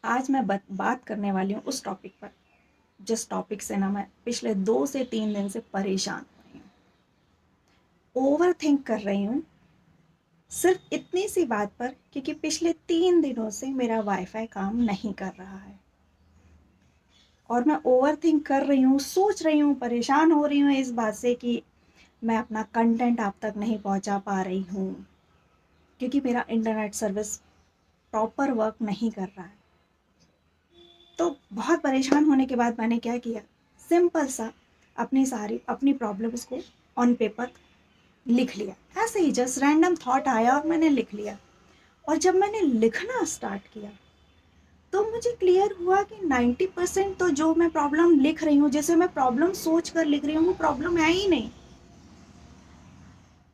आज मैं बात करने वाली हूँ उस टॉपिक पर जिस टॉपिक से ना मैं पिछले 2 से 3 दिन से परेशान हो रही हूँ, ओवर थिंक कर रही हूँ सिर्फ इतनी सी बात पर, क्योंकि पिछले 3 दिनों से मेरा वाईफाई काम नहीं कर रहा है और मैं ओवर थिंक कर रही हूँ, सोच रही हूँ, परेशान हो रही हूँ इस बात से कि मैं अपना कंटेंट आप तक नहीं पहुँचा पा रही हूँ क्योंकि मेरा इंटरनेट सर्विस प्रॉपर वर्क नहीं कर रहा है। तो बहुत परेशान होने के बाद मैंने क्या किया, सिंपल सा अपनी प्रॉब्लम्स को ऑन पेपर लिख लिया। ऐसे ही जस्ट रैंडम थॉट आया और मैंने लिख लिया। और जब मैंने लिखना स्टार्ट किया तो मुझे क्लियर हुआ कि 90% तो जो मैं प्रॉब्लम लिख रही हूँ, जैसे मैं प्रॉब्लम सोच कर लिख रही हूँ, वो प्रॉब्लम है ही नहीं।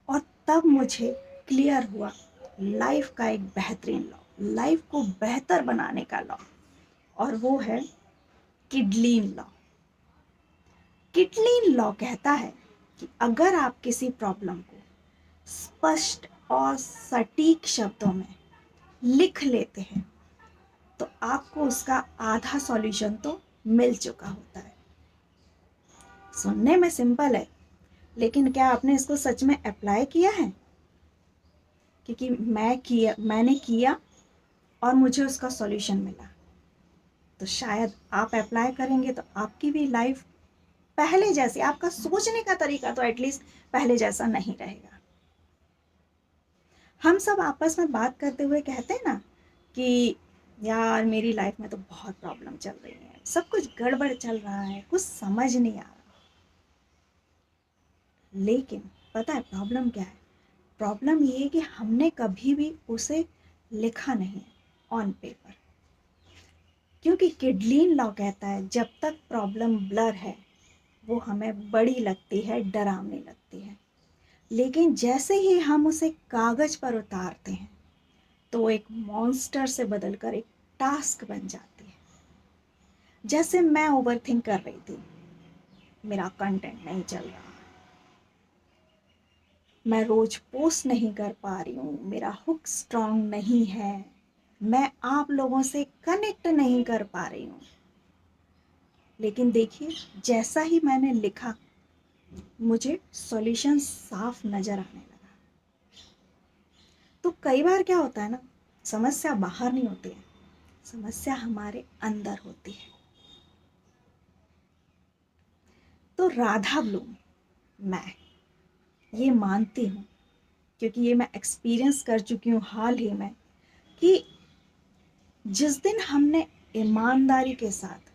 और तब मुझे क्लियर हुआ लाइफ का एक बेहतरीन लॉ, लाइफ को बेहतर बनाने का लॉ, और वो है किडलीन लॉ। किडलीन लॉ कहता है कि अगर आप किसी प्रॉब्लम को स्पष्ट और सटीक शब्दों में लिख लेते हैं तो आपको उसका आधा सॉल्यूशन तो मिल चुका होता है। सुनने में सिंपल है, लेकिन क्या आपने इसको सच में अप्लाई किया है? क्योंकि मैंने किया और मुझे उसका सॉल्यूशन मिला, तो शायद आप अप्लाई करेंगे तो आपकी भी लाइफ पहले जैसी, आपका सोचने का तरीका तो एटलीस्ट पहले जैसा नहीं रहेगा। हम सब आपस में बात करते हुए कहते हैं ना कि यार मेरी लाइफ में तो बहुत प्रॉब्लम चल रही है, सब कुछ गड़बड़ चल रहा है, कुछ समझ नहीं आ रहा। लेकिन पता है प्रॉब्लम क्या है? प्रॉब्लम ये है कि हमने कभी भी उसे लिखा नहीं है ऑन पेपर। क्योंकि किडलीन लॉ कहता है जब तक प्रॉब्लम ब्लर है वो हमें बड़ी लगती है, डरावनी लगती है, लेकिन जैसे ही हम उसे कागज पर उतारते हैं तो वो एक मॉन्स्टर से बदलकर एक टास्क बन जाती है। जैसे मैं ओवर थिंक कर रही थी, मेरा कंटेंट नहीं चल रहा, मैं रोज पोस्ट नहीं कर पा रही हूँ, मेरा हुक स्ट्रांग नहीं है, मैं आप लोगों से कनेक्ट नहीं कर पा रही हूँ। लेकिन देखिए, जैसा ही मैंने लिखा मुझे सॉल्यूशन साफ नजर आने लगा। तो कई बार क्या होता है ना, समस्या बाहर नहीं होती है, समस्या हमारे अंदर होती है। तो राधा ब्लूम, मैं ये मानती हूँ, क्योंकि ये मैं एक्सपीरियंस कर चुकी हूँ हाल ही में, कि जिस दिन हमने ईमानदारी के साथ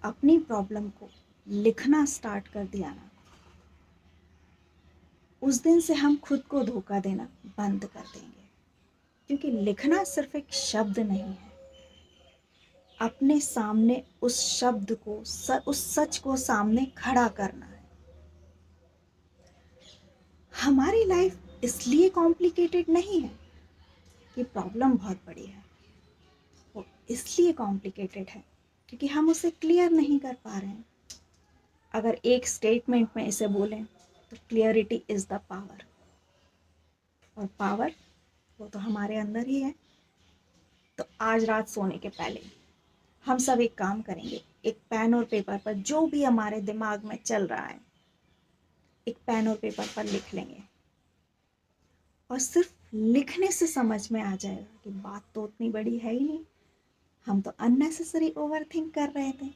अपनी प्रॉब्लम को लिखना स्टार्ट कर दिया ना, उस दिन से हम खुद को धोखा देना बंद कर देंगे। क्योंकि लिखना सिर्फ एक शब्द नहीं है, अपने सामने उस शब्द को उस सच को सामने खड़ा करना है। हमारी लाइफ इसलिए कॉम्प्लिकेटेड नहीं है कि प्रॉब्लम बहुत बड़ी है, वो इसलिए कॉम्प्लिकेटेड है क्योंकि हम उसे क्लियर नहीं कर पा रहे हैं। अगर एक स्टेटमेंट में इसे बोलें तो क्लियरिटी इज द पावर, और पावर वो तो हमारे अंदर ही है। तो आज रात सोने के पहले हम सब एक काम करेंगे, एक पेन और पेपर पर जो भी हमारे दिमाग में चल रहा है एक पेन और पेपर पर लिख लेंगे, और सिर्फ लिखने से समझ में आ जाएगा कि बात तो उतनी बड़ी है ही नहीं, हम तो अननेसेसरी ओवर थिंक कर रहे थे।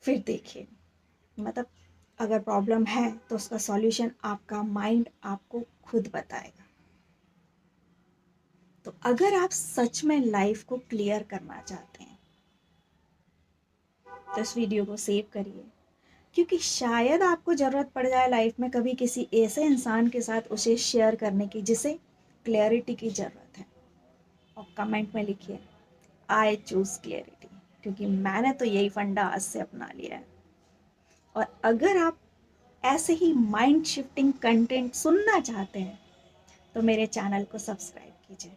फिर देखिए, मतलब अगर प्रॉब्लम है तो उसका सॉल्यूशन आपका माइंड आपको खुद बताएगा। तो अगर आप सच में लाइफ को क्लियर करना चाहते हैं तो इस वीडियो को सेव करिए, क्योंकि शायद आपको ज़रूरत पड़ जाए लाइफ में कभी किसी ऐसे इंसान के साथ उसे शेयर करने की जिसे क्लैरिटी की ज़रूरत है। और कमेंट में लिखिए आई चूज़ क्लैरिटी, क्योंकि मैंने तो यही फंडा आज से अपना लिया है। और अगर आप ऐसे ही माइंड शिफ्टिंग कंटेंट सुनना चाहते हैं तो मेरे चैनल को सब्सक्राइब कीजिए,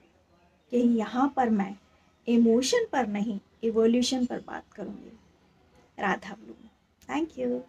कि यहाँ पर मैं इमोशन पर नहीं, इवोल्यूशन पर बात करूँगी। Radha Bloom, thank you.